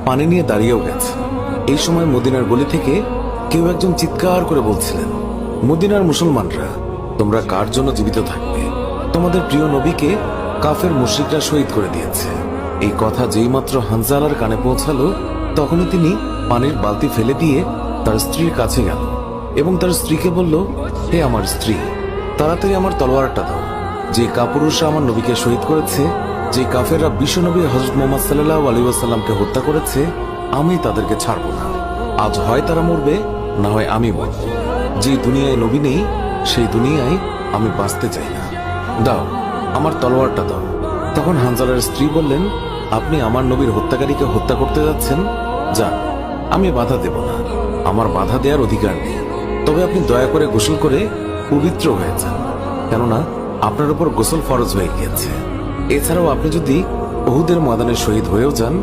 পানি নিয়ে দাঁড়িয়েও গেছে। এই সময় মদিনার গলি থেকে কেউ একজন চিৎকার করে বলছিলেন, মদিনার মুসলমানরা, তোমরা কার জন্য জীবিত থাকবে? তোমাদের প্রিয় নবীকে কাফের মুশরিকরা শহীদ করে দিয়েছে। এই কথা যেই মাত্র হানজালার কানে পৌঁছালো, তখনই তিনি পানির বালতি ফেলে দিয়ে তার স্ত্রীর কাছে গেল এবং তার স্ত্রীকে বলল, হে আমার স্ত্রী, তাড়াতাড়ি আমার তলোয়ারটা দাও। যে কাপুরুষরা আমার নবীকে শহীদ করেছে, যে কাফেররা বিশ্বনবী হযরত মুহাম্মদ সাল্লাল্লাহু আলাইহি ওয়াসাল্লামকে হত্যা করেছে, আমি তাদেরকে ছাড়ব না। আজ হয় তারা মরবে, না হয় আমি মরব। যে দুনিয়ায় নবী নেই, সেই দুনিয়ায় আমি বাঁচতে চাই না। দাও, আমার তলোয়ারটা দাও। তখন হানজালার স্ত্রী বললেন, আপনি আমার নবীর হত্যাকারীকে হত্যা করতে যাচ্ছেন? যান, আমি বাধা দেব না, আমার বাধা দেওয়ার অধিকার নেই। তবে আপনি দয়া করে গোসল করে পবিত্র হয়ে যান, কেননা আপনার উপর গোসল ফরজ হয়ে গিয়েছে। এছাড়াও আপনি যদি উহুদের ময়দানে শহীদ হয়েও যান,